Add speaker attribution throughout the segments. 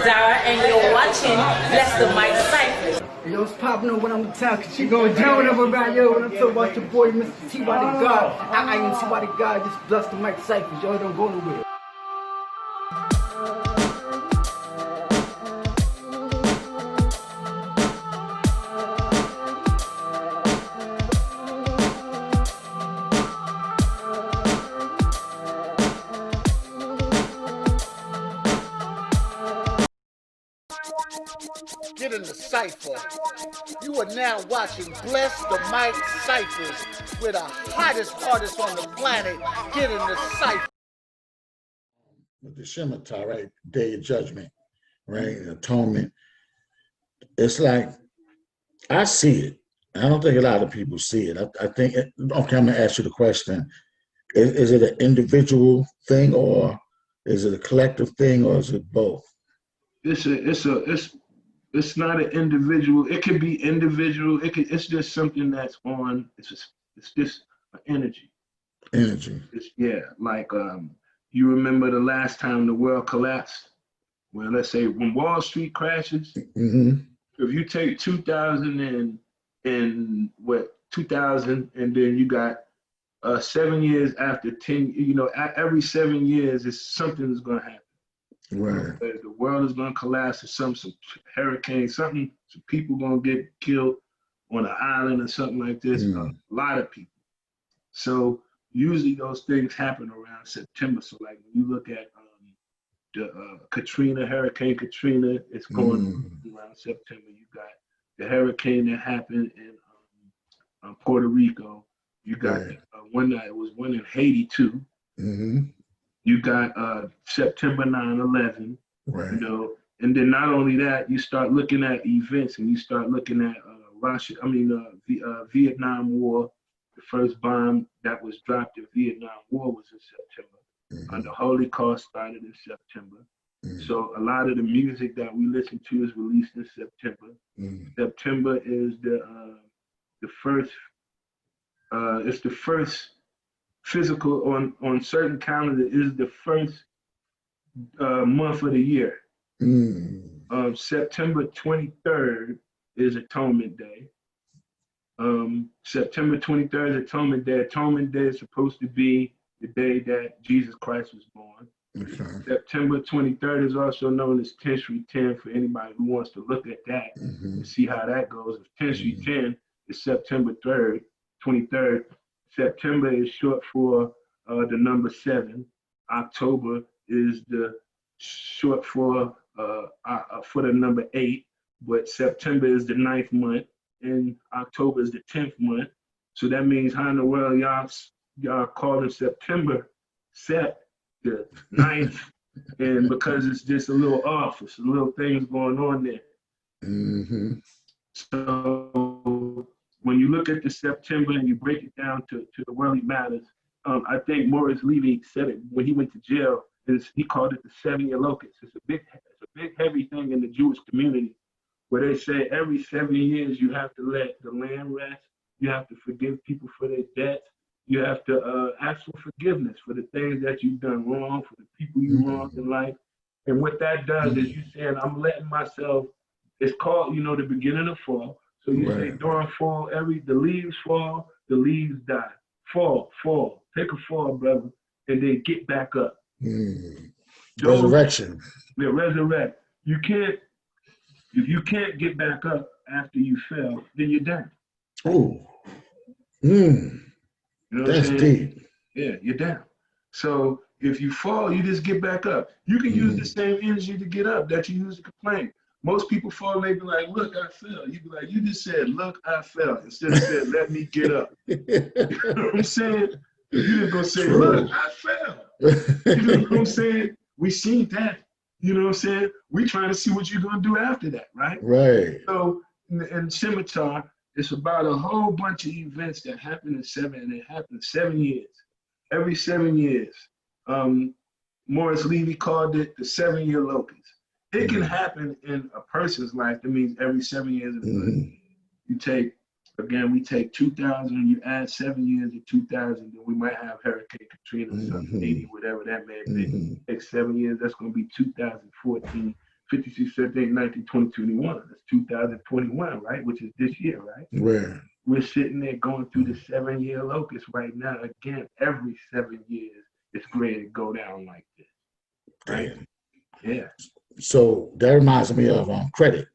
Speaker 1: Dara, and you're watching Bless the Mic Ciphers.
Speaker 2: Yo, it's popping up when I'm in town, cause she going down over around yo when I'm talking about your boy Mr. T by the God. I am T by the God, just bless the mic ciphers, y'all don't go nowhere.
Speaker 3: Get in the cipher. You are now watching Bless the Mic Ciphers with the hottest artist on the planet. Get in the cipher.
Speaker 4: With the Shemitah, right? Day of Judgment, right? Atonement. It's like, I see it. I don't think a lot of people see it. I think, okay, I'm going to ask you the question. Is it an individual thing, or is it a collective thing, or is it both?
Speaker 5: It's not an individual. It could be individual. It's just something that's on. It's just an energy.
Speaker 4: Energy.
Speaker 5: Yeah, like you remember the last time the world collapsed? Well, let's say when Wall Street crashes.
Speaker 4: Mm-hmm.
Speaker 5: If you take 2000 and then you got 7 years after 10. You know, every 7 years, something's gonna happen.
Speaker 4: Right.
Speaker 5: The world is going to collapse, or some hurricane, something, some people going to get killed on an island or something like this. A lot of people. So usually those things happen around September. So like when you look at the Hurricane Katrina, it's going around September. You got the hurricane that happened in Puerto Rico. You got one in Haiti too.
Speaker 4: Mm-hmm.
Speaker 5: You got September 9/11,
Speaker 4: right.
Speaker 5: You know, and then not only that, you start looking at events, and you start looking at the Vietnam War. The first bomb that was dropped in Vietnam War was in September.
Speaker 4: Mm-hmm.
Speaker 5: The Holocaust started in September.
Speaker 4: Mm-hmm.
Speaker 5: So a lot of the music that we listen to is released in September.
Speaker 4: Mm-hmm.
Speaker 5: September is the first. It's the first. Physical on certain calendar is the first month of the year. September 23rd is Atonement Day. September 23rd is Atonement Day. Atonement Day is supposed to be the day that Jesus Christ was born.
Speaker 4: Okay.
Speaker 5: September 23rd is also known as Tishri 10 for anybody who wants to look at that and see how that goes. If Tishri 10 is September 3rd, 23rd, September is short for the number 7. October is the short for the number 8. But September is the 9th month, and October is the 10th month. So that means how in the world y'all calling September the 9th, and because it's just a little off, it's a little things going on there.
Speaker 4: Mm-hmm.
Speaker 5: So when you look at the September and you break it down to the worldly matters, I think Morris Levy said it when he went to jail. He called it the 7-year locust. It's a big heavy thing in the Jewish community, where they say every 7 years you have to let the land rest. You have to forgive people for their debts. You have to ask for forgiveness for the things that you've done wrong, for the people you wronged in life. And what that does is you saying, I'm letting myself. It's called, the beginning of fall. So you say during fall, the leaves fall, the leaves die. Fall, take a fall, brother, and then get back up.
Speaker 4: Resurrection.
Speaker 5: Yeah, resurrect. If you can't get back up after you fell, then you're down.
Speaker 4: Oh,
Speaker 5: you know
Speaker 4: that's deep.
Speaker 5: Yeah, you're down. So if you fall, you just get back up. You can use the same energy to get up that you use to complain. Most people fall and they be like, look, I fell. You be like, you just said, look, I fell. Instead of saying, let me get up. You know what I'm saying? You just gonna say, look, I fell. You know what I'm saying? We seen that. You know what I'm saying? We trying to see what you're gonna do after that, right?
Speaker 4: Right.
Speaker 5: So in Scimitar, it's about a whole bunch of events that happen in 7 years. Every 7 years. Morris Levy called it the 7-year locust. It can happen in a person's life. That means every 7 years. We take 2000, you add 7 years to 2000, then we might have Hurricane Katrina or something, 80, whatever that may be. Take 7 years, that's going to be 2014, 56 cents ain't 1921. That's 2021, right? Which is this year, right?
Speaker 4: Where?
Speaker 5: We're sitting there going through the 7-year locust right now. Again, every 7 years, it's going to go down like this. Right?
Speaker 4: Damn.
Speaker 5: Yeah.
Speaker 4: So that reminds me of credit.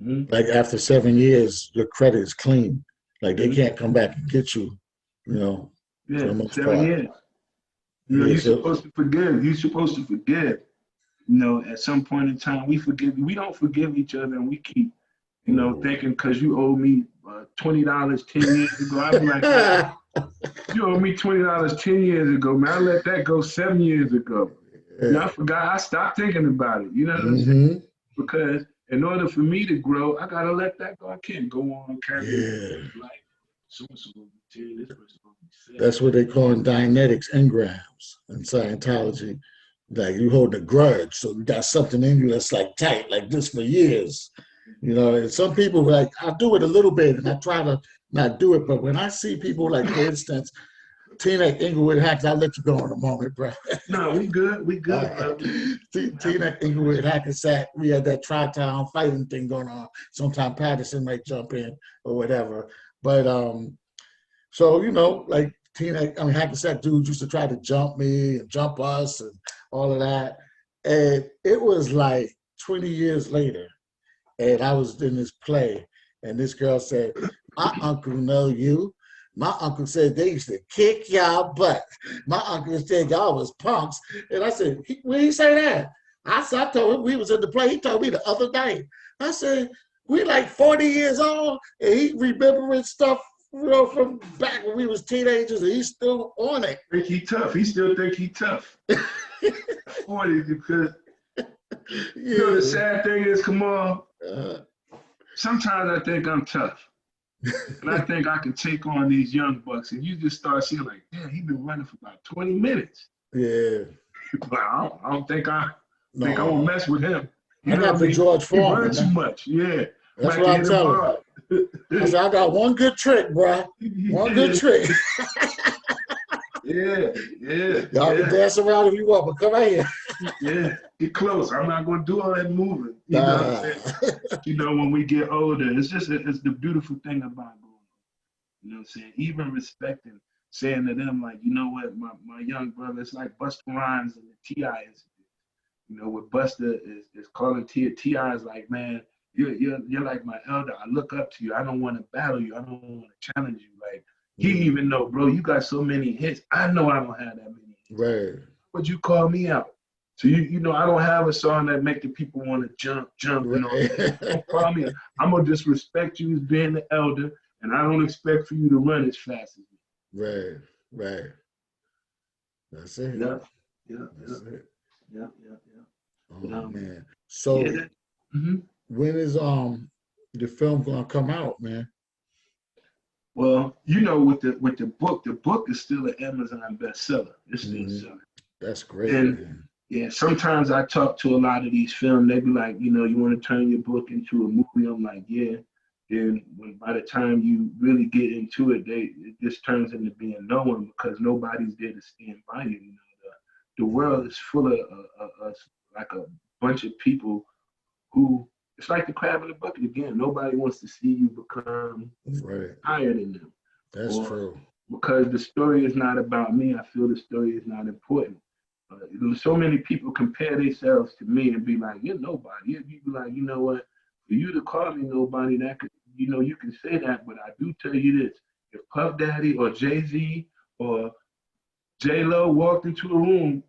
Speaker 5: Mm-hmm.
Speaker 4: Like after 7 years, your credit is clean. Like they can't come back and get you, you know,
Speaker 5: Yeah,
Speaker 4: for the most
Speaker 5: 7
Speaker 4: part.
Speaker 5: years. You know,
Speaker 4: Yeah,
Speaker 5: you're
Speaker 4: so-
Speaker 5: supposed to forgive. You're supposed to forgive. You know, at some point in time, we forgive. We don't forgive each other, and we keep, you know, thinking because you owe me $20 10 years ago. I'd be like, man, you owe me $20 10 years ago, man. I let that go 7 years ago.
Speaker 4: Yeah.
Speaker 5: You know, I forgot. I stopped thinking about it. You know what I'm saying? Because in order for me to grow, I gotta let that go. I can't go on carrying life. So-and-so will be 10, this person will be 7.
Speaker 4: That's what they call in Dianetics engrams in Scientology. Like you hold a grudge, so you got something in you that's like tight, like this for years. You know, and some people like I do it a little bit, and I try to not do it. But when I see people like, for instance, Tina Inglewood Hackett, I'll let you go in a moment, bro.
Speaker 5: No, we good. We good, bro.
Speaker 4: Tina Inglewood Hackett, we had that tri-town fighting thing going on. Sometime Patterson might jump in or whatever. But so you know, like Hackensack dudes used to try to jump me and jump us and all of that. And it was like 20 years later, and I was in this play, and this girl said, "My uncle know you. My uncle said they used to kick y'all butt. My uncle said y'all was punks." And I said, "When he say that?" I told him we was in the play. He told me the other night. I said, "We like 40 years old, and he remembering stuff, you know, from back when we was teenagers, and he's still on it."
Speaker 5: Think he tough. He still think he tough. 40 because you know the sad thing is, Kamal, sometimes I think I'm tough. And I think I can take on these young bucks, and you just start seeing like, damn, he been running for about 20 minutes.
Speaker 4: Yeah.
Speaker 5: But I don't think I won't mess with him.
Speaker 4: I got the George Foreman.
Speaker 5: He runs too much. Yeah.
Speaker 4: That's what I'm telling you. I said, I got one good trick, bro. One good trick.
Speaker 5: Yeah.
Speaker 4: Y'all can dance around if you want, but come right here.
Speaker 5: Yeah, get close. I'm not gonna do all that moving. You know what I'm saying? You know, when we get older, it's the beautiful thing about growing up. You know what I'm saying? Even respecting, saying to them, like, you know what, my young brother, it's like Busta Rhymes and the T.I. incident. You know, what Busta is calling T.I. is like, man, you're like my elder. I look up to you. I don't want to battle you. I don't want to challenge you. Like, he even know, bro, you got so many hits. I know I don't have that many hits.
Speaker 4: Right.
Speaker 5: But you call me out. So you know, I don't have a song that make the people want to jump. You know, don't call me. I'm gonna just respect you as being the elder, and I don't expect for you to run as fast as me.
Speaker 4: Right. That's it.
Speaker 5: Yeah.
Speaker 4: That's it.
Speaker 5: Yeah.
Speaker 4: Oh man. So when is the film gonna come out, man?
Speaker 5: Well, you know, with the book is still an Amazon bestseller. It's still selling.
Speaker 4: That's great.
Speaker 5: And
Speaker 4: man.
Speaker 5: yeah, sometimes I talk to a lot of these films. They be like, you know, you want to turn your book into a movie? I'm like, yeah. Then by the time you really get into it, it just turns into being no one because nobody's there to stand by you. You know, the world is full of like a bunch of people who, it's like the crab in the bucket again. Nobody wants to see you become higher than them.
Speaker 4: That's true.
Speaker 5: Because the story is not about me. I feel the story is not important. So many people compare themselves to me and be like, you're nobody. You be like, you know what? For you to call me nobody, that could, you know, you can say that, but I do tell you this: if Puff Daddy or Jay-Z or J-Lo walked into a room,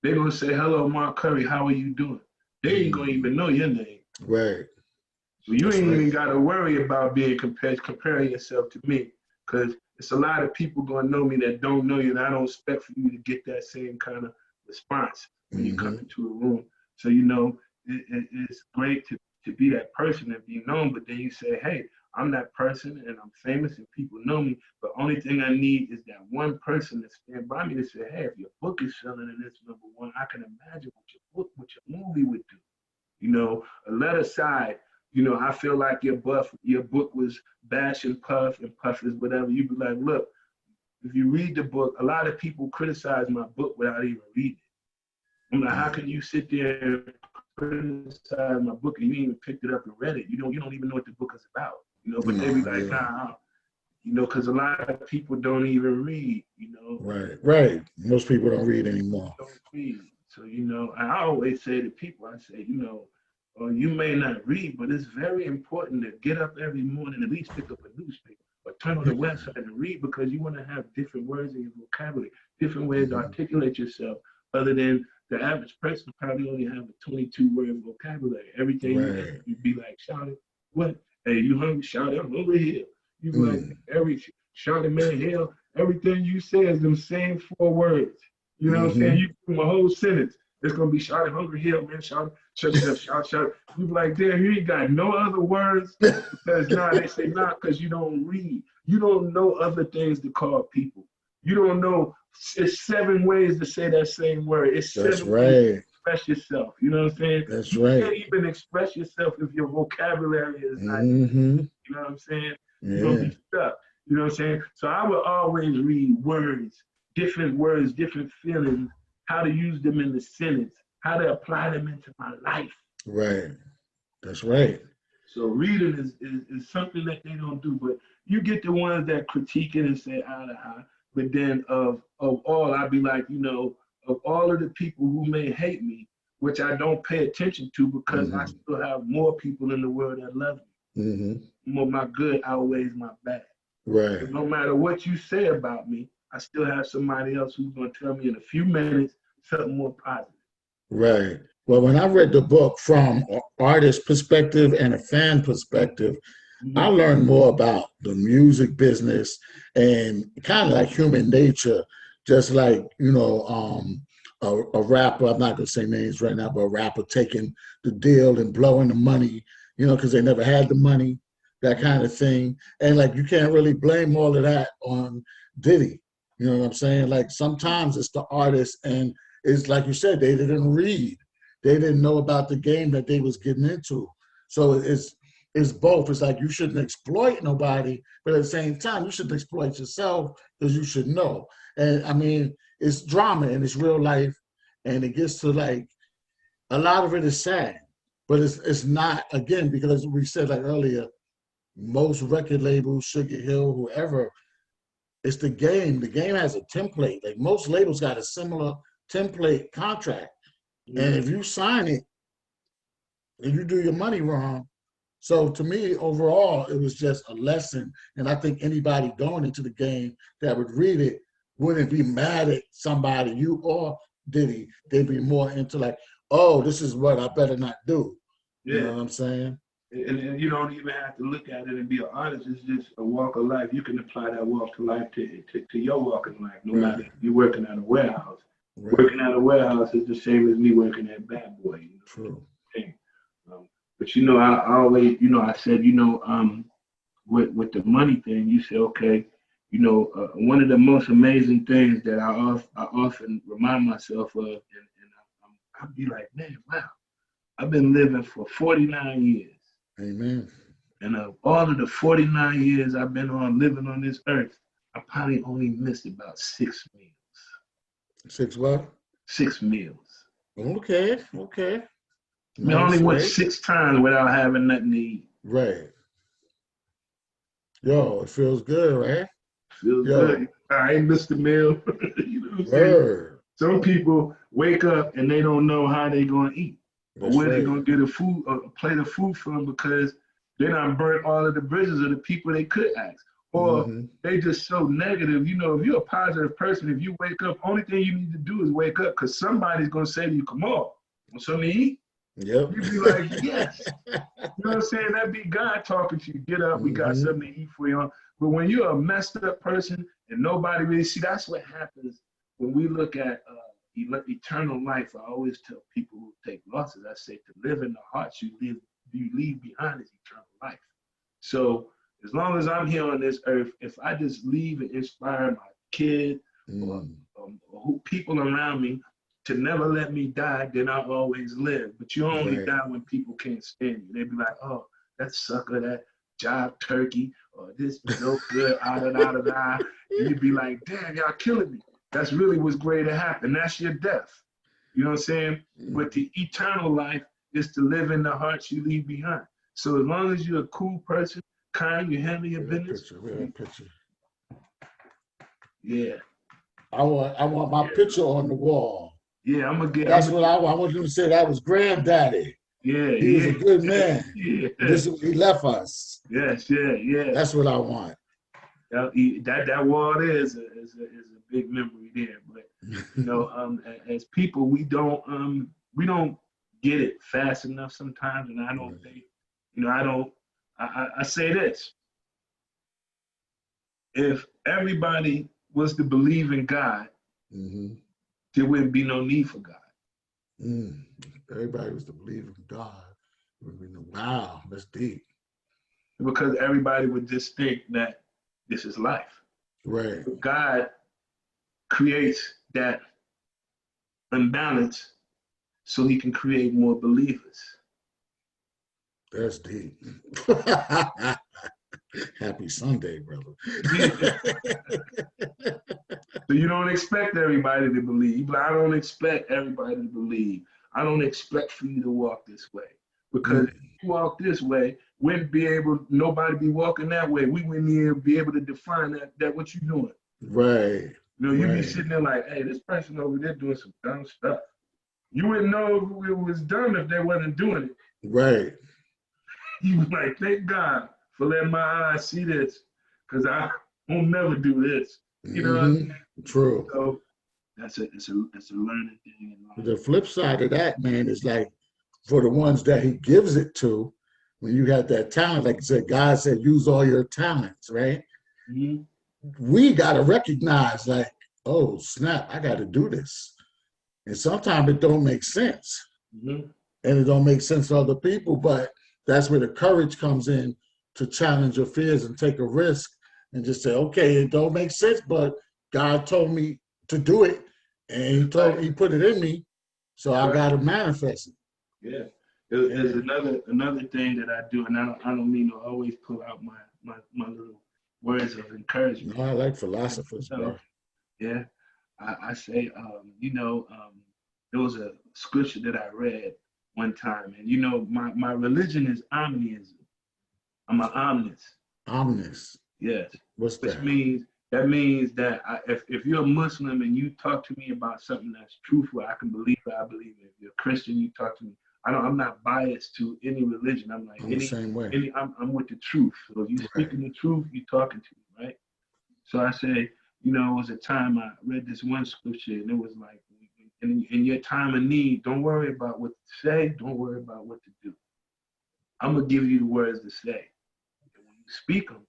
Speaker 5: they're gonna say, "Hello, markcurry, how are you doing?" They ain't gonna even know your name.
Speaker 4: Right.
Speaker 5: So you ain't even gotta worry about being comparing yourself to me, because it's a lot of people gonna know me that don't know you, and I don't expect for you to get that same kind of response when you come into a room. So, you know, it's great to be that person and be known, but then you say, hey, I'm that person and I'm famous and people know me, but only thing I need is that one person to stand by me to say, hey, if your book is selling and it's #1, I can imagine what your movie would do. You know, let aside, you know, I feel like your book was bashing Puff and Puff is whatever. You'd be like, look, if you read the book, a lot of people criticize my book without even reading it. I'm like, how can you sit there and criticize my book and you ain't even picked it up and read it. You don't even know what the book is about, you know. But they be like, nah, you know, because a lot of people don't even read, you know.
Speaker 4: Right. Most people don't read anymore.
Speaker 5: Don't read. So, you know, I always say to people, I say, you know, you may not read, but it's very important to get up every morning, at least pick up a newspaper or turn on the website and read, because you want to have different words in your vocabulary, different ways to articulate yourself, other than the average person probably only have a 22-word vocabulary. Everything you'd be like, shout it, what? Hey, you hungry? Shout it, I'm over here. You be like, shout it, man, hell, everything you say is them same 4 words. You know what I'm saying? You give them a whole sentence. It's gonna be shout it, hungry, hell, man, shout it, shout it. You be like, damn, you ain't got no other words. Because they say because you don't read. You don't know other things to call people. You don't know. It's 7 ways to say that same word. It's 7 ways to express yourself. You know what I'm saying?
Speaker 4: That's
Speaker 5: you can't even express yourself if your vocabulary is not. You know what I'm saying? You're gonna be stuck. You know what I'm saying? So I would always read words, different feelings, how to use them in the sentence, how to apply them into my life.
Speaker 4: Right. That's right.
Speaker 5: So reading is something that they don't do, but you get the ones that critique it and say eye to eye. But then of all, I'd be like, you know, of all of the people who may hate me, which I don't pay attention to because I still have more people in the world that love me. More my good outweighs my bad.
Speaker 4: Right.
Speaker 5: No matter what you say about me, I still have somebody else who's going to tell me in a few minutes something more positive.
Speaker 4: Right. Well, when I read the book from an artist perspective and a fan perspective, I learned more about the music business and kind of like human nature, just like, you know, a rapper, I'm not going to say names right now, but a rapper taking the deal and blowing the money, you know, because they never had the money, that kind of thing. And like, you can't really blame all of that on Diddy. You know what I'm saying? Like sometimes it's the artist, and it's like you said, they didn't read. They didn't know about the game that they was getting into. So it's both. It's like you shouldn't exploit nobody, but at the same time, you shouldn't exploit yourself because you should know. And I mean, it's drama and it's real life, and it gets to like, a lot of it is sad, but it's not, again, because we said like earlier, most record labels, Sugar Hill, whoever, it's the game. The game has a template. Like most labels got a similar template contract. And if you sign it and you do your money wrong, so to me, overall, it was just a lesson. And I think anybody going into the game that would read it wouldn't be mad at somebody, you or Diddy. They'd be more into like, oh, this is what I better not do. You know what I'm saying?
Speaker 5: And you don't even have to look at it and be an artist. It's just a walk of life. You can apply that walk of life to your walk of life, no matter if you're working at a warehouse. Working at a warehouse is the same as me working at Bad Boy. You know?
Speaker 4: True.
Speaker 5: But you know, I always, you know, I said, you know, with the money thing, you say, okay, you know, one of the most amazing things that I often remind myself of, and I'll be like, man, wow, I've been living for 49 years.
Speaker 4: Amen.
Speaker 5: And of all of the 49 years I've been living on this earth, I probably only missed about 6 meals.
Speaker 4: 6 what?
Speaker 5: 6 meals.
Speaker 4: Okay.
Speaker 5: I only went 6 times without having nothing to eat.
Speaker 4: Right. Yo, it feels good, right?
Speaker 5: Feels good. I ain't missed a meal. You know what I'm saying? Some people wake up and they don't know how they gonna eat. Or where they gonna get a plate of food from, because they done burnt all of the bridges of the people they could ask. Or they just so negative. You know, if you're a positive person, if you wake up, only thing you need to do is wake up, because somebody's gonna say to you, come on, want something to eat?
Speaker 4: Yep.
Speaker 5: You be like, yes. You know what I'm saying? That'd be God talking to you. Get up, we got something to eat for you. But when you're a messed up person and nobody really see, that's what happens when we look at eternal life. I always tell people who take losses, I say, to live in the hearts you leave behind is eternal life. So as long as I'm here on this earth, if I just leave and inspire my kid or people around me to never let me die, then I'll always live. But you only die when people can't stand you. They be like, oh, that sucker, that job turkey, or this no good, da. You'd be like, damn, y'all killing me. That's really what's going to happen. That's your death. You know what I'm saying? But the eternal life is to live in the hearts you leave behind. So as long as you're a cool person, kind, you handle your business.
Speaker 4: Picture.
Speaker 5: Yeah.
Speaker 4: I want my picture on the wall.
Speaker 5: Yeah, I'm gonna get.
Speaker 4: That's what I want. I want them to say that was granddaddy.
Speaker 5: Yeah,
Speaker 4: He was a good man.
Speaker 5: Yeah.
Speaker 4: This he left us.
Speaker 5: Yes, yeah.
Speaker 4: That's what I want.
Speaker 5: That wall there is a big memory there. But you know, as people, we don't get it fast enough sometimes, and I don't think, you know, I say this: if everybody was to believe in God, there wouldn't be no need for God.
Speaker 4: Everybody was to believe in God. Wow, that's deep.
Speaker 5: Because everybody would just think that this is life.
Speaker 4: Right.
Speaker 5: But God creates that imbalance so he can create more believers.
Speaker 4: That's deep. Happy Sunday, brother.
Speaker 5: So you don't expect everybody to believe. But I don't expect everybody to believe. I don't expect for you to walk this way. Because if you walk this way, nobody be walking that way. We wouldn't even be able to define that what you're doing.
Speaker 4: Right.
Speaker 5: You know, you'd be sitting there like, hey, this person over there doing some dumb stuff. You wouldn't know if it was dumb if they wasn't doing it.
Speaker 4: Right.
Speaker 5: You like, thank God for letting my eyes see this, because I won't never do this. You know what I mean?
Speaker 4: True.
Speaker 5: So it's a learning thing.
Speaker 4: The flip side of that, man, is like, for the ones that he gives it to, when you have that talent, like I said, God said, use all your talents, right? We got to recognize, like, oh, snap, I got to do this. And sometimes it don't make sense. And it don't make sense to other people, but that's where the courage comes in, to challenge your fears and take a risk and just say, okay, it don't make sense, but God told me to do it, and he put it in me, so I got to manifest it.
Speaker 5: Yeah, there's another thing that I do, and I don't mean to always pull out my little words of encouragement.
Speaker 4: No, I like philosophers, bro.
Speaker 5: Yeah, I say, there was a scripture that I read one time, and you know, my religion is omnism. I'm an omnist. Omnist. Yes.
Speaker 4: What's that?
Speaker 5: That means that if you're a Muslim and you talk to me about something that's truthful, I can believe it. I believe it. If you're a Christian, you talk to me. I'm not biased to any religion. I'm like
Speaker 4: the same way.
Speaker 5: I'm with the truth. So if you speaking the truth, you're talking to me, right? So I say, you know, it was a time I read this one scripture, and it was like, in your time of need, don't worry about what to say. Don't worry about what to do. I'm gonna give you the words to say. And when you speak them,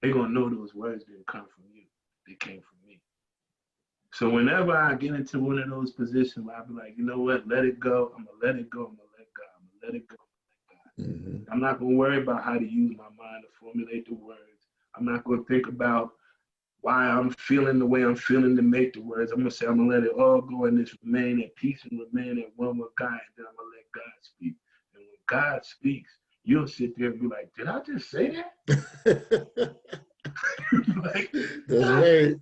Speaker 5: they're gonna know those words didn't come from you. They came from me. So whenever I get into one of those positions, I'll be like, you know what? Let it go. I'm gonna let it go. I'm gonna let God. I'm gonna let it go. I'm gonna let God. I'm not gonna worry about how to use my mind to formulate the words. I'm not gonna think about why I'm feeling the way I'm feeling to make the words. I'm gonna say, I'm gonna let it all go and just remain at peace and remain at one with God. And then I'm gonna let God speak. And when God speaks, you'll sit there and be like, did I just say that? Like,
Speaker 4: that's right.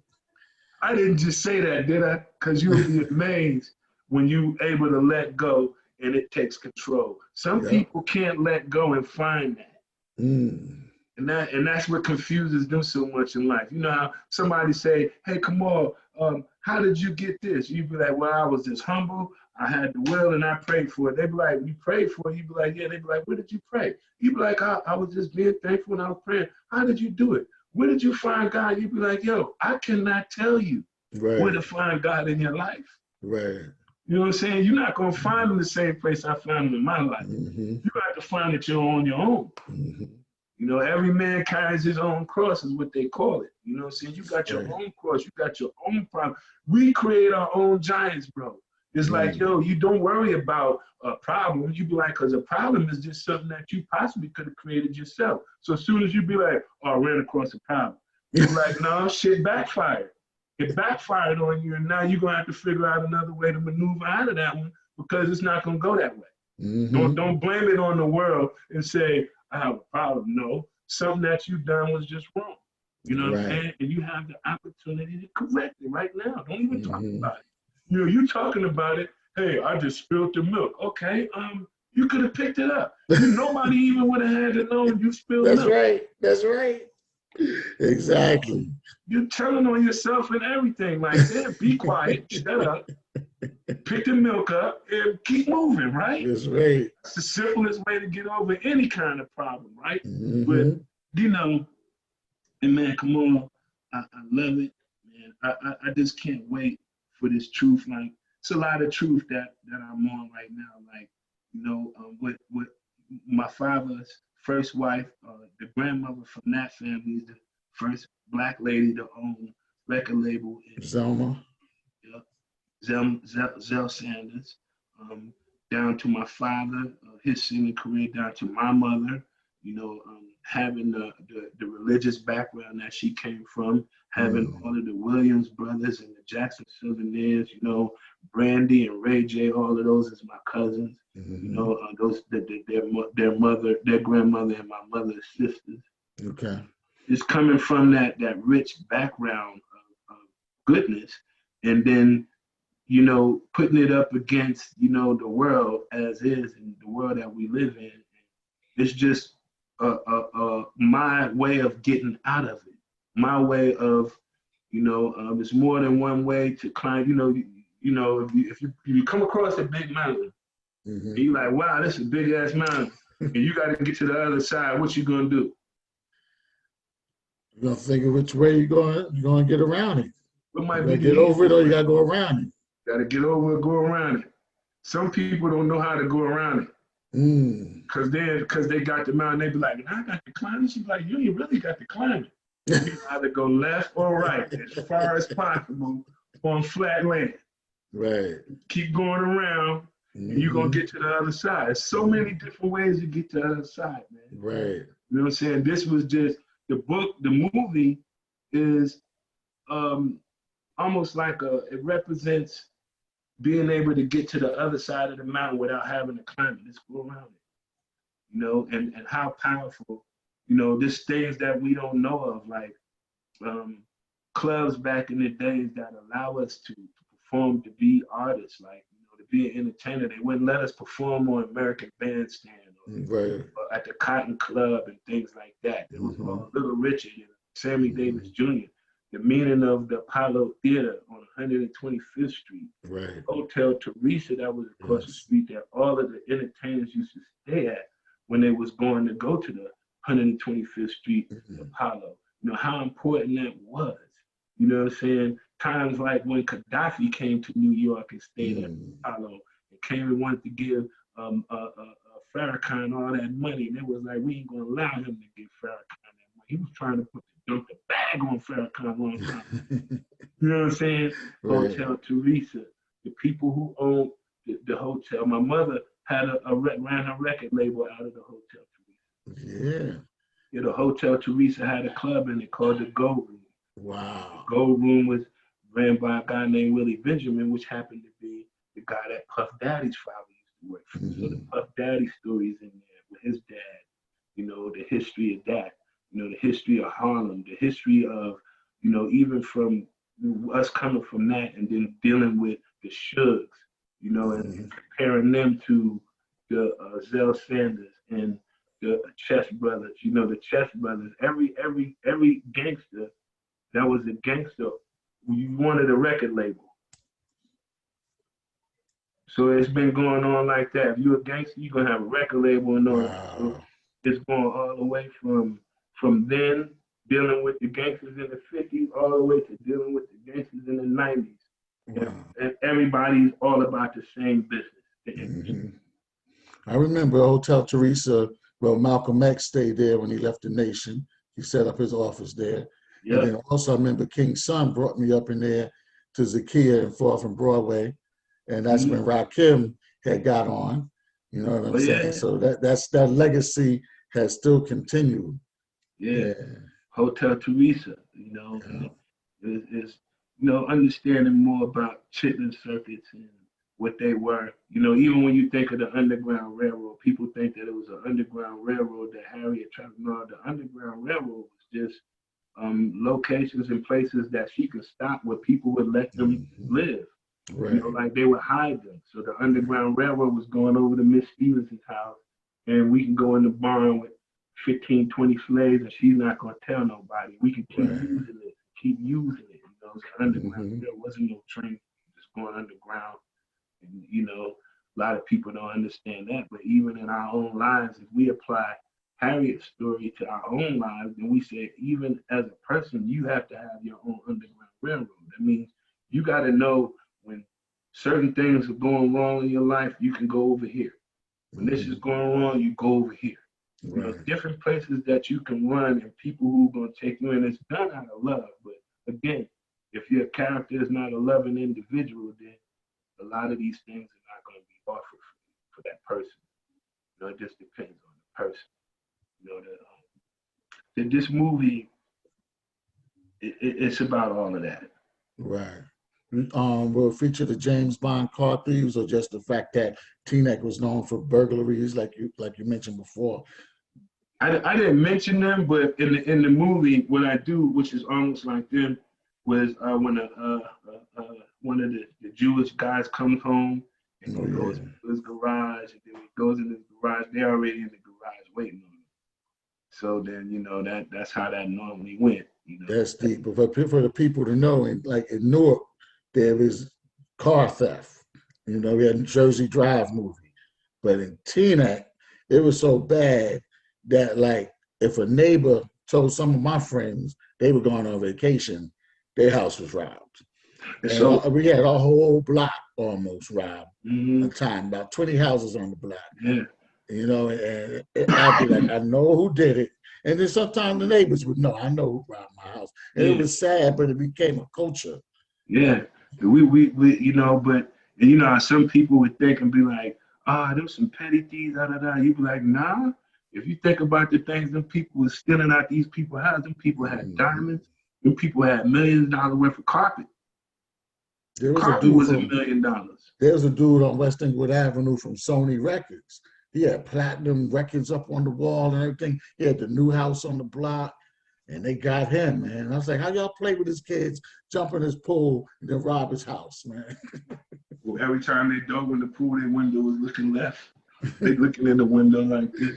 Speaker 5: I didn't just say that, did I? Because you'll be amazed when you're able to let go and it takes control. Some people can't let go and find that. And that's what confuses them so much in life. You know how somebody say, hey, Kamal, how did you get this? You'd be like, well, I was just humble. I had the will and I prayed for it. They'd be like, you prayed for it? You'd be like, yeah. They'd be like, where did you pray? You'd be like, I was just being thankful and I was praying. How did you do it? Where did you find God? You'd be like, yo, I cannot tell you where to find God in your life.
Speaker 4: Right.
Speaker 5: You know what I'm saying? You're not going to find him the same place I found him in my life. You got to find it on your own. You know, every man carries his own cross is what they call it. You know what I'm saying? You got your own cross. You got your own problem. We create our own giants, bro. It's like, yo, you don't worry about a problem. You be like, because a problem is just something that you possibly could have created yourself. So as soon as you be like, oh, I ran across a problem. You be like, no, shit backfired. It backfired on you, and now you're going to have to figure out another way to maneuver out of that one, because it's not going to go that way. Don't blame it on the world and say, I have a problem. No, something that you've done was just wrong. You know what I'm saying? And you have the opportunity to correct it right now. Don't even talk about it. You know, you talking about it. Hey, I just spilled the milk. Okay, You could have picked it up. Nobody even would have had to know you spilled
Speaker 4: That's
Speaker 5: milk.
Speaker 4: right. That's right. Exactly.
Speaker 5: You're telling on yourself and everything. Like, damn, be quiet, shut up, pick the milk up, and keep moving, right?
Speaker 4: That's right.
Speaker 5: It's the simplest way to get over any kind of problem, right?
Speaker 4: Mm-hmm.
Speaker 5: But, you know, and man, come on, I love it, man. I just can't wait for this truth. Like, it's a lot of truth that I'm on right now. Like, you know, with my father's first wife, the grandmother from that family is the first Black lady to own record label.
Speaker 4: Zelma.
Speaker 5: Zell Sanders, down to my father, his singing career, down to my mother, you know, having the religious background that she came from, having all of the Williams brothers and the Jackson Souvenirs, you know, Brandy and Ray J, all of those is my cousins, you know, those their mother, their grandmother, and my mother's sisters.
Speaker 4: Okay.
Speaker 5: It's coming from that rich background of goodness, and then, you know, putting it up against, you know, the world as is and the world that we live in. It's just my way of getting out of it. My way of, you know, it's more than one way to climb. You know, if you come across a big mountain, and you're like, wow, this is a big ass mountain, and you got to get to the other side. What you gonna do?
Speaker 4: You're gonna figure which way you're going to get around it.
Speaker 5: What might
Speaker 4: You
Speaker 5: be
Speaker 4: gotta get over it, or you gotta go around it.
Speaker 5: Got to get over it, go around it. Some people don't know how to go around it. Cause they got the mountain, they be like, I got to climb it. She's like, you ain't really got to climb it. You either go left or right as far as possible on flat land.
Speaker 4: Right.
Speaker 5: Keep going around, and you're gonna get to the other side. There's so many different ways to get to the other side, man.
Speaker 4: Right.
Speaker 5: You know what I'm saying? This was just the book. The movie is almost like it represents being able to get to the other side of the mountain without having to climb it. Just go around it, you know, and how powerful, you know, there's things that we don't know of, like clubs back in the days that allow us to perform, to be artists, like, you know, to be an entertainer. They wouldn't let us perform on American Bandstand or at the Cotton Club and things like that. It was called Little Richard and Sammy Davis Jr. The meaning of the Apollo Theater on 125th Street.
Speaker 4: Right.
Speaker 5: Hotel Teresa, that was across the street that all of the entertainers used to stay at when they was going to go to the 125th Street Apollo. You know, how important that was. You know what I'm saying? Times like when Gaddafi came to New York and stayed at Apollo and came and wanted to give Farrakhan all that money. And it was like, we ain't going to allow him to give Farrakhan that money. He was trying to dump the bag on Farrakhan one time. You know what I'm saying? Right. Hotel Teresa, the people who owned the hotel. My mother had ran her record label out of the Hotel Teresa. Yeah, the Hotel Teresa had a club in it called the Gold Room.
Speaker 4: Wow.
Speaker 5: The Gold Room was ran by a guy named Willie Benjamin, which happened to be the guy that Puff Daddy's father used to work for. So the Puff Daddy stories in there with his dad, you know, the history of that, you know, the history of Harlem, the history of, you know, even from us coming from that and then dealing with the Shugs, you know, and comparing them to the Zell Sanders and the Chess Brothers. You know, the Chess Brothers, every gangster that was a gangster, you wanted a record label. So it's been going on like that. If you're a gangster, you're gonna have a record label and all. So it's going all the way from then dealing with the gangsters in the 50s all the way to dealing with the gangsters in the 90s. And everybody's all about the same business.
Speaker 4: I remember Hotel Teresa, well, Malcolm X stayed there when he left the nation. He set up his office there. And then also I remember King's son brought me up in there to Zakiya and Far from Broadway. And that's when Rakim had got on. You know what I'm saying? So that legacy has still continued. Hotel
Speaker 5: Teresa, you know, is you know, understanding more about chitlin circuits and what they were. You know, even when you think of the Underground Railroad, people think that it was an Underground Railroad that Harriet traveled. No, the Underground Railroad was just locations and places that she could stop where people would let them live.
Speaker 4: Right.
Speaker 5: You know, like they would hide them. So the Underground Railroad was going over to Miss Stevenson's house, and we can go in the barn with 15, 20 slaves, and she's not going to tell nobody. We can keep
Speaker 4: Right.
Speaker 5: using it, keep using it. You know, it's underground.
Speaker 4: Mhm.
Speaker 5: There wasn't no train just going underground. And, you know, a lot of people don't understand that. But even in our own lives, if we apply Harriet's story to our own lives, then we say, even as a person, you have to have your own Underground Railroad. That means you got to know when certain things are going wrong in your life, you can go over here. When this is going wrong, you go over here. You know,
Speaker 4: Right.
Speaker 5: different places that you can run and people who are going to take you in. It's done out of love. But again, if your character is not a loving individual, then a lot of these things are not going to be offered for that person. You know, it just depends on the person. You know, this movie, it's about all of that.
Speaker 4: Right. Will it feature the James Bond car thieves, or just the fact that Teaneck was known for burglaries, like you mentioned before?
Speaker 5: I didn't mention them, but in the movie, what I do, which is almost like them, was when one of the Jewish guys comes home and he goes into his garage, and then when he goes in his garage, they're already in the garage waiting on him. So then, you know, that's how that normally went. You know,
Speaker 4: That's deep. But for the people to know, and like in Newark, there is car theft. You know, we had a Jersey Drive movie, but in Teaneck, it was so bad that, like, if a neighbor told some of my friends they were going on vacation, their house was robbed. And
Speaker 5: so
Speaker 4: we had our whole block almost robbed
Speaker 5: mhm,
Speaker 4: a time, about 20 houses on the block.
Speaker 5: yeah,
Speaker 4: You know, and I'd be like, I know who did it. And then sometimes the neighbors would know, I know who robbed my house. And it
Speaker 5: yeah,
Speaker 4: was sad, but it became a culture.
Speaker 5: yeah. We you know, but you know, some people would think and be like, ah, there's some petty thieves, da da da. You'd be like, nah. If you think about the things them people was stealing out these people's houses, them people had diamonds, them people had millions of dollars worth of carpet.
Speaker 4: There was a
Speaker 5: Carpet
Speaker 4: dude
Speaker 5: was
Speaker 4: from
Speaker 5: $1 million.
Speaker 4: There's a dude on West Inglewood Avenue from Sony Records. He had platinum records up on the wall and everything. He had the new house on the block, and they got him, man. I was like, how y'all play with his kids, jump in his pool, and then rob his house, man?
Speaker 5: Well, every time they dove in the pool, their window was looking left. They looking in the window like this,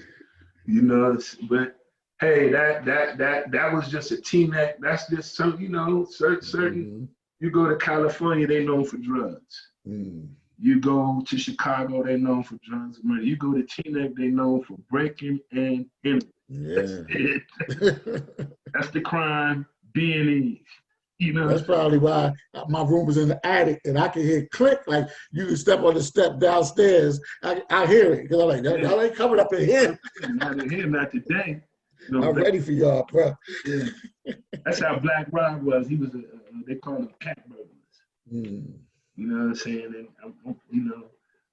Speaker 5: you know. But hey, that was just a Teaneck. That's just some, you know, certain. You go to California, they known for drugs. You go to Chicago, they known for drugs and murder. You go to Teaneck, they known for breaking and entering. That's it. That's the crime, B&E. You know,
Speaker 4: That's probably why my room was in the attic, and I could hear click, like you can step on the step downstairs. I hear it, because I'm like, y'all ain't coming up in here.
Speaker 5: Not in here, not today. You know,
Speaker 4: I'm ready for y'all, bro.
Speaker 5: Yeah. That's how Black Rob was. He was they call him cat burglars. You know what I'm saying? And you know,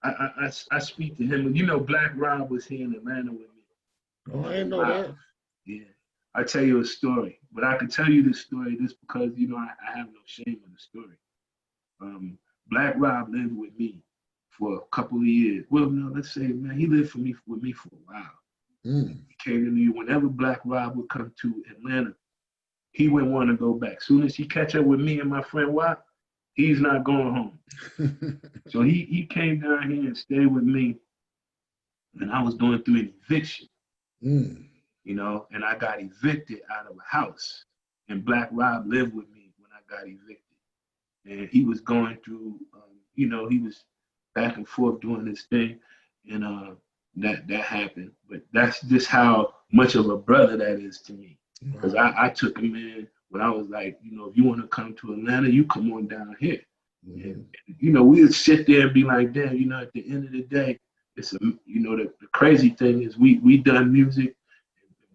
Speaker 5: I speak to him. You know, Black Rob was here in Atlanta with me.
Speaker 4: Oh, I didn't know that.
Speaker 5: Yeah, I tell you a story, but I can tell you this story just because you know I have no shame in the story. Black Rob lived with me for a couple of years. Well, no, let's say, man, he lived with me for a while. He came to me whenever Black Rob would come to Atlanta. He wouldn't want to go back. Soon as he catch up with me and my friend Watt, he's not going home. So he came down here and stayed with me, and I was going through an eviction. You know, and I got evicted out of a house, and Black Rob lived with me when I got evicted, and he was going through, you know, he was back and forth doing this thing, and that happened. But that's just how much of a brother that is to me, because I took him in when I was like, you know, if you want to come to Atlanta, you come on down here. And, you know, we would sit there and be like, damn, you know, at the end of the day, it's you know, the crazy thing is we done music.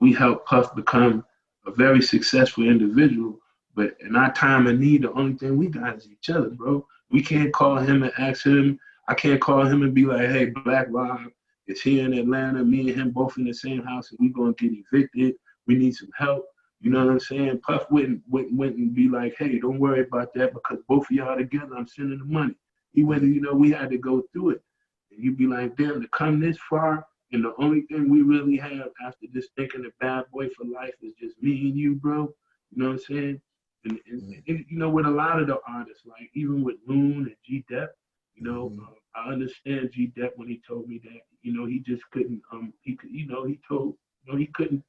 Speaker 5: We helped Puff become a very successful individual, but in our time of need, the only thing we got is each other, bro. We can't call him and ask him. I can't call him and be like, hey, Black Rob is here in Atlanta. Me and him both in the same house, and we gonna get evicted. We need some help. You know what I'm saying? Puff wouldn't and be like, hey, don't worry about that because both of y'all together, I'm sending the money. He wouldn't, you know, we had to go through it. And you'd be like, damn, to come this far, and the only thing we really have after this thinking the bad boy for life is just me and you, bro. You know what I'm saying? And you know, with a lot of the artists, like even with Loon and G Dep, you know, I understand G Dep when he told me that, you know, he just couldn't, he could, you know, he told, you know, he couldn't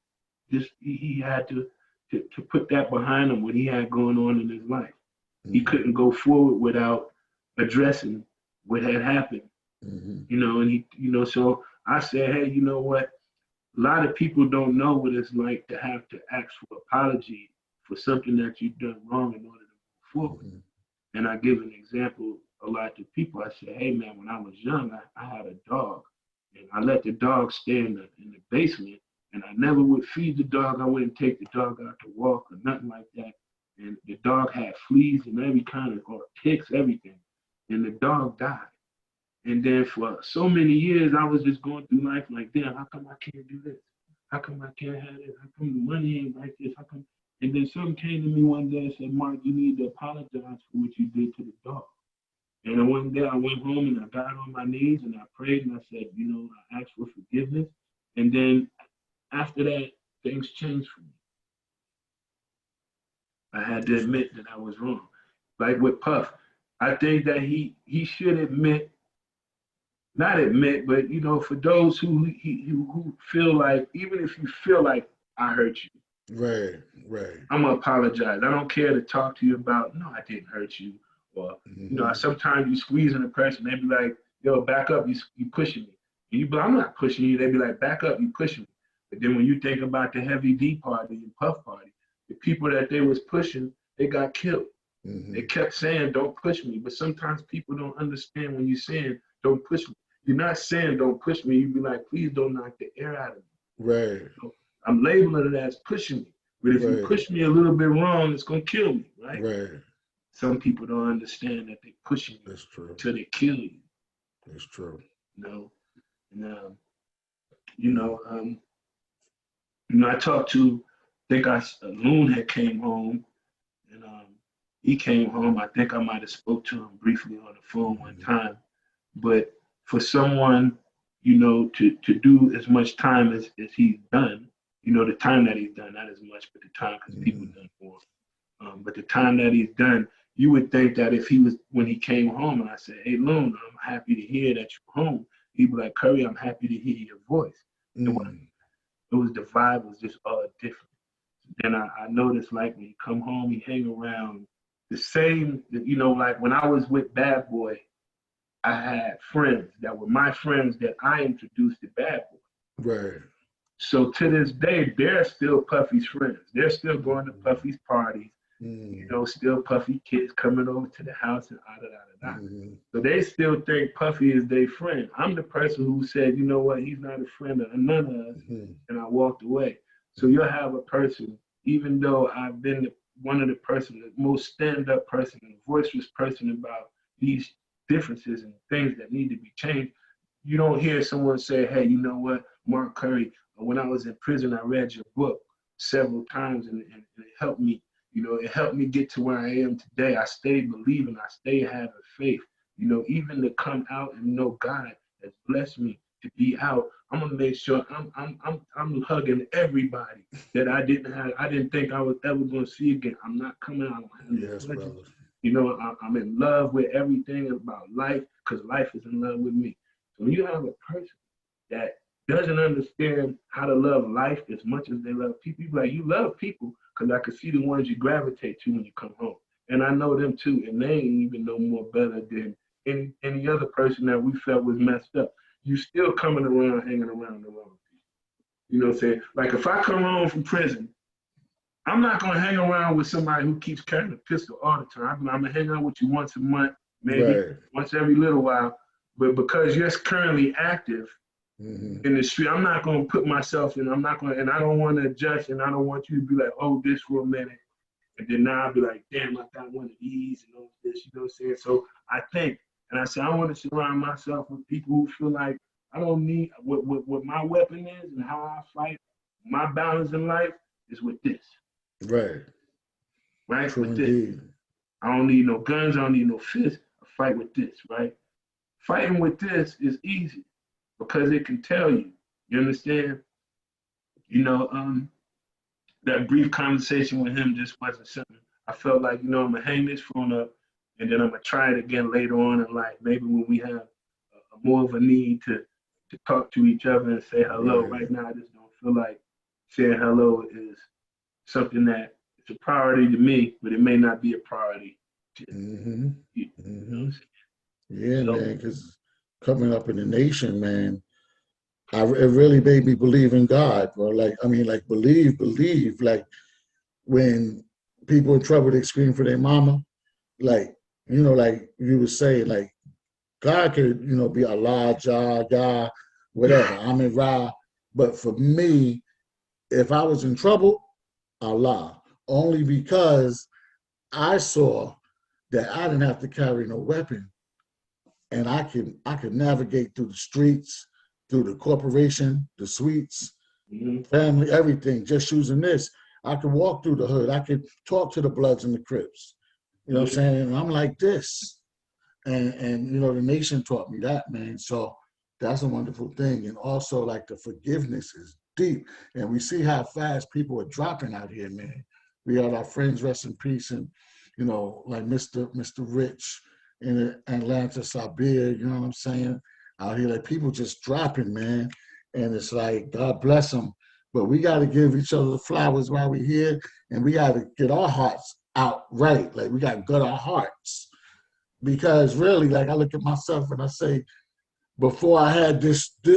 Speaker 5: just, he had to put that behind him, what he had going on in his life. He couldn't go forward without addressing what had happened, you know, and he, you know, so I said, hey, you know what? A lot of people don't know what it's like to have to ask for apology for something that you've done wrong in order to move forward. And I give an example a lot to people. I say, hey man, when I was young, I had a dog, and I let the dog stay in the basement, and I never would feed the dog. I wouldn't take the dog out to walk or nothing like that. And the dog had fleas and every kind of, or ticks, everything. And the dog died. And then for so many years, I was just going through life like, damn, how come I can't do this? How come I can't have this? How come the money ain't like this? How come? And then something came to me one day and said, Mark, you need to apologize for what you did to the dog. And then one day I went home and I got on my knees and I prayed and I said, you know, I asked for forgiveness. And then after that, things changed for me. I had to admit that I was wrong. Like with Puff, I think that he should admit, not admit, but you know, for those who feel like, even if you feel like I hurt you,
Speaker 4: right,
Speaker 5: I'm gonna apologize. I don't care to talk to you about, no, I didn't hurt you, or you know, sometimes you squeezing a person, they be like, yo, back up, you pushing me, and you be like, I'm not pushing you. They be like, back up, you pushing me. But then when you think about the Heavy D party and Puff party, the people that they was pushing, they got killed. They kept saying, don't push me. But sometimes people don't understand when you're saying, don't push me. You're not saying, don't push me. You be like, please don't knock the air out of me.
Speaker 4: Right.
Speaker 5: So I'm labeling it as pushing me. But if you push me a little bit wrong, it's going to kill me, right?
Speaker 4: Right.
Speaker 5: Some people don't understand that they're pushing you until they kill you.
Speaker 4: That's true.
Speaker 5: You know? And, I talked to, Loon had came home, and he came home. I think I might have spoke to him briefly on the phone one time. But for someone, you know, to do as much time as he's done, you know, the time that he's done, not as much, but the time, because people done more. But the time that he's done, you would think that if he was, when he came home and I said, hey, Loon, I'm happy to hear that you're home, he'd be like, Curry, I'm happy to hear your voice. It was the vibe was just all different. Then I noticed, like, when you come home, you hang around the same, you know, like when I was with Bad Boy, I had friends that were my friends that I introduced to Bad Boy.
Speaker 4: Right.
Speaker 5: So to this day, they're still Puffy's friends. They're still going to Puffy's parties. You know, still Puffy kids coming over to the house and So they still think Puffy is their friend. I'm the person who said, you know what, he's not a friend of none of us, and I walked away. So you'll have a person, even though I've been one of the person, the most stand-up person and voiceless person about these differences and things that need to be changed, you don't hear someone say, hey, you know what, Mark Curry, when I was in prison, I read your book several times and it helped me. You know, it helped me get to where I am today. I stayed believing, I stayed having faith. You know, even to come out and know God has blessed me to be out. I'm gonna make sure I'm hugging everybody that I didn't think I was ever gonna see again. I'm not coming out.
Speaker 4: Yes, brother.
Speaker 5: You know, I'm in love with everything about life because life is in love with me. So when you have a person that doesn't understand how to love life as much as they love people, you be like, you love people because I can see the ones you gravitate to when you come home. And I know them too, and they ain't even no more better than any other person that we felt was messed up. You still coming around, hanging around the wrong people. You know what I'm saying? Like if I come home from prison, I'm not gonna hang around with somebody who keeps carrying a pistol all the time. I'm gonna hang out with you once a month, maybe once every little while. But because you're currently active in the street, I'm not gonna put myself in. And I don't want to adjust, and I don't want you to be like, oh, this for a minute, and then now I'll be like, damn, I got one of these and all this. You know what I'm saying? So I think, and I say, I want to surround myself with people who feel like I don't need what my weapon is and how I fight. My balance in life is with this.
Speaker 4: Right. True
Speaker 5: with
Speaker 4: indeed.
Speaker 5: this. I don't need no guns. I don't need no fists. I fight with this, right? Fighting with this is easy because it can tell you. You understand? You know, that brief conversation with him just wasn't something I felt like, you know, I'm gonna hang this phone up, and then I'm gonna try it again later on in life. Maybe when we have more of a need to talk to each other and say hello. Right now, I just don't feel like saying hello is something that it's a priority to me, but it may not be a priority to
Speaker 4: Mm-hmm.
Speaker 5: you.
Speaker 4: Mm-hmm. Yeah,
Speaker 5: So,
Speaker 4: man, because coming up in the nation, man, it really made me believe in God, bro. Like, I mean, like, believe. Like, when people in trouble, they scream for their mama. Like, you know, like you would say, like, God could, you know, be Allah, Jah, God, whatever, Amin Ra. But for me, if I was in trouble, Allah, only because I saw that I didn't have to carry no weapon, and I could navigate through the streets, through the corporation, the suites, family, everything, just using this. I could walk through the hood. I could talk to the Bloods and the Crips. You know what I'm saying? And I'm like this. And you know, the nation taught me that, man. So that's a wonderful thing. And also, like, the forgiveness is deep. And we see how fast people are dropping out here, man. We had our friends, rest in peace, and, you know, like Mr. Rich in Atlanta, Sabir, you know what I'm saying? Out here, like, people just dropping, man. And it's like, God bless them. But we got to give each other the flowers while we're here, and we got to get our hearts out right. Like, we got to gut our hearts. Because really, like, I look at myself and I say, before I had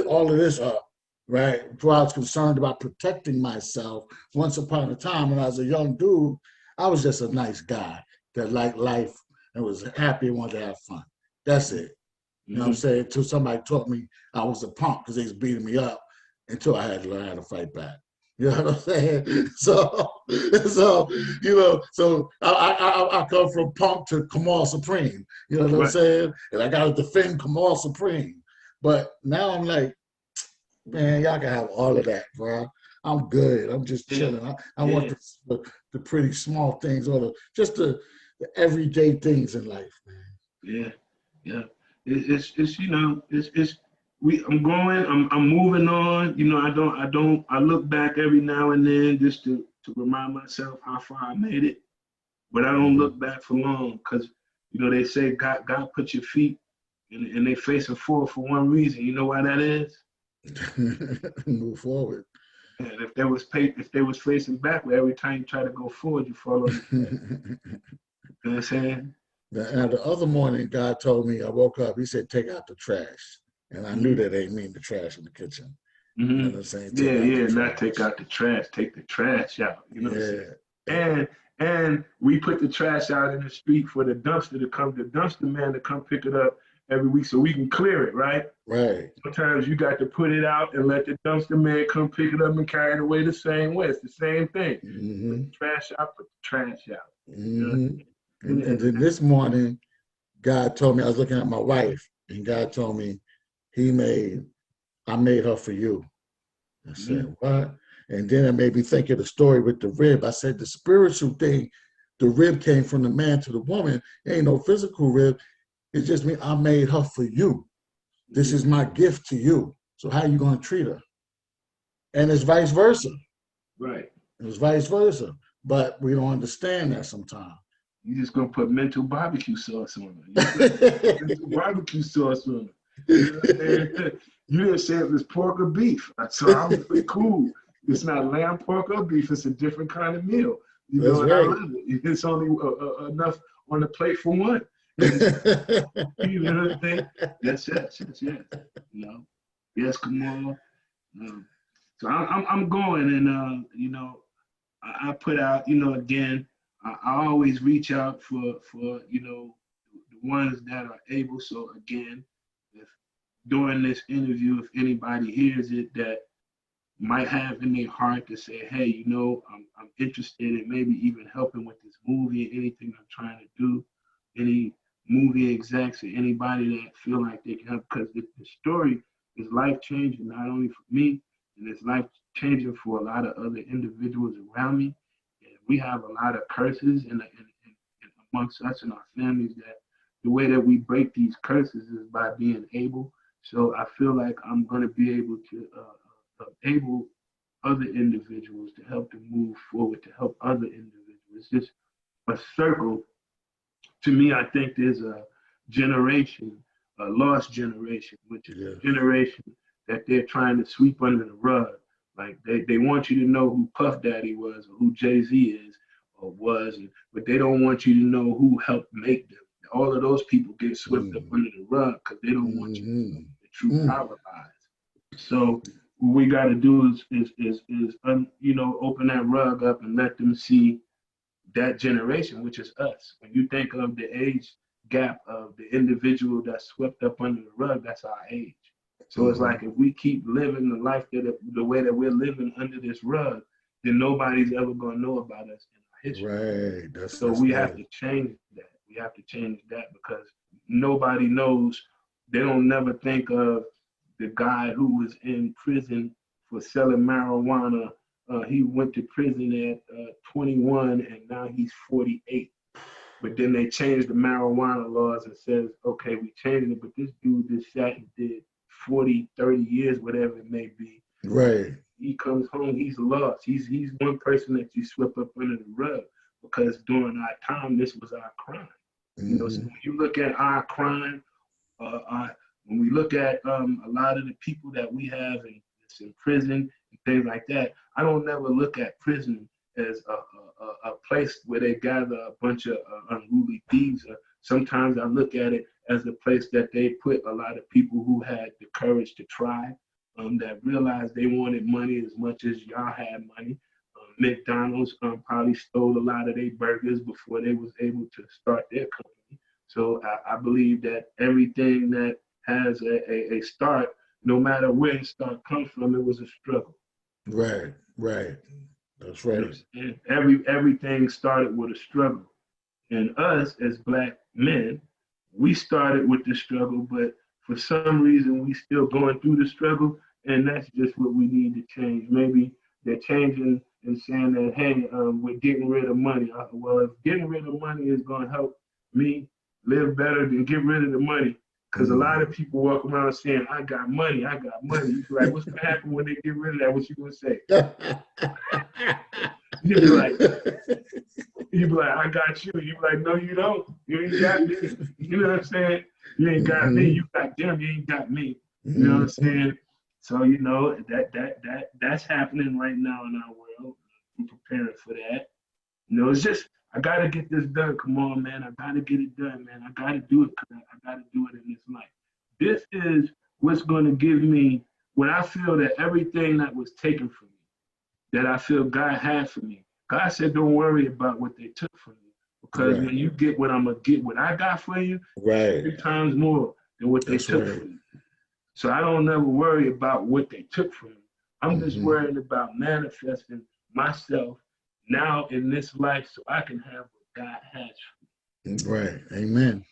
Speaker 4: all of this up, right? Before I was concerned about protecting myself, once upon a time when I was a young dude, I was just a nice guy that liked life and was happy and wanted to have fun. That's it. You know what I'm saying? Until somebody taught me I was a punk because they was beating me up, until I had to learn how to fight back. You know what I'm saying? So you know, so I come from punk to Kamal Supreme. You know what I'm saying? And I got to defend Kamal Supreme. But now I'm like, man, y'all can have all of that, bro. I'm good. I'm just chilling. I want the pretty small things, or the everyday things in life, man.
Speaker 5: Yeah. It's you know, I'm going, I'm moving on. You know, I look back every now and then just to remind myself how far I made it. But I don't look back for long, because, you know, they say God put your feet and they facing forward for one reason. You know why that is?
Speaker 4: Move forward.
Speaker 5: And if they was facing backward, every time you try to go forward, you fall on your face. You know what I'm saying?
Speaker 4: Now, the other morning, God told me, I woke up, he said, take out the trash. And I knew that ain't mean the trash in the kitchen. You know what I'm saying?
Speaker 5: Not take out the trash, take the trash out. You know what I'm saying?
Speaker 4: Yeah.
Speaker 5: And we put the trash out in the street for the dumpster man to come pick it up every week so we can clear it, right?
Speaker 4: Right.
Speaker 5: Sometimes you got to put it out and let the dumpster man come pick it up and carry it away the same way. It's the same thing. Put the trash out, put the trash out.
Speaker 4: And then this morning, God told me, I was looking at my wife, and God told me, I made her for you. I said, what? And then it made me think of the story with the rib. I said, the spiritual thing, the rib came from the man to the woman. It ain't no physical rib. It's just me, I made her for you. This is my gift to you. So how you going to treat her? And it's vice versa.
Speaker 5: Right.
Speaker 4: It's vice versa. But we don't understand that sometimes.
Speaker 5: You just gonna put mental barbecue sauce on it. Mental barbecue sauce on it. You know what I'm saying? You didn't say it was pork or beef. So I'm pretty cool. It's not lamb, pork, or beef. It's a different kind of meal. You know, and I love it. It's only enough on the plate for one. You know what I'm saying? Yes. You know, yes, come on. So I'm going, and you know, I put out, you know, again, I always reach out for you know, the ones that are able. So again, if during this interview, if anybody hears it that might have in their heart to say, hey, you know, I'm interested in maybe even helping with this movie, anything I'm trying to do, any movie execs or anybody that feel like they can help, because the story is life-changing, not only for me, and it's life-changing for a lot of other individuals around me. And we have a lot of curses in amongst us and our families, that the way that we break these curses is by being able. So I feel like I'm going to be able to enable other individuals, to help them move forward, to help other individuals. It's just a circle, to me, I think there's a generation, a lost generation, which is a generation that they're trying to sweep under the rug. Like they want you to know who Puff Daddy was or who Jay-Z is or was, but they don't want you to know who helped make them. All of those people get swept up under the rug because they don't want you to know the true power lies. So what we got to do is open that rug up and let them see that generation, which is us. When you think of the age gap of the individual that's swept up under the rug, that's our age. So it's like if we keep living the life the way that we're living under this rug, then nobody's ever gonna know about us in our history.
Speaker 4: Right.
Speaker 5: So we have to change that. We have to change that because nobody knows. They don't never think of the guy who was in prison for selling marijuana. He went to prison at 21 and now he's 48. But then they changed the marijuana laws and says, okay, we changed it, but this dude just sat and did 40, 30 years, whatever it may be.
Speaker 4: Right.
Speaker 5: He comes home, he's lost. He's one person that you swept up under the rug because during our time, this was our crime. You know, so when you look at our crime, when we look at a lot of the people that we have in prison and things like that, I don't never look at prison as a place where they gather a bunch of unruly thieves. Sometimes I look at it as a place that they put a lot of people who had the courage to try, that realized they wanted money as much as y'all had money. McDonald's probably stole a lot of their burgers before they was able to start their company. So I believe that everything that has a start, no matter where it start comes from, it was a struggle.
Speaker 4: Right. That's right.
Speaker 5: And everything started with a struggle. And us as Black men, we started with the struggle, but for some reason we still going through the struggle, and that's just what we need to change. Maybe they're changing and saying that, hey, we're getting rid of money. Well, if getting rid of money is going to help me live better, then get rid of the money. Because a lot of people walk around saying, I got money. You be like, what's going to happen when they get rid of that? What you going to say? You be like, I got you. You be like, no, you don't. You ain't got me. You know what I'm saying? You ain't got me. You got them. You ain't got me. You know what I'm saying? So, you know, that's happening right now in our world. I'm preparing for that. You know, it's just, I got to get this done. Come on, man. I got to get it done, man. I got to do it because I got to do it in this life. This is what's going to give me, when I feel that everything that was taken from me, that I feel God had for me. God said, don't worry about what they took from you. Because when you get what I'm going to get, what I got for you, 3 times more than what they took from you. So I don't never worry about what they took from me. I'm just worrying about manifesting myself now in this life so I can have what God has for me.
Speaker 4: Right. Amen.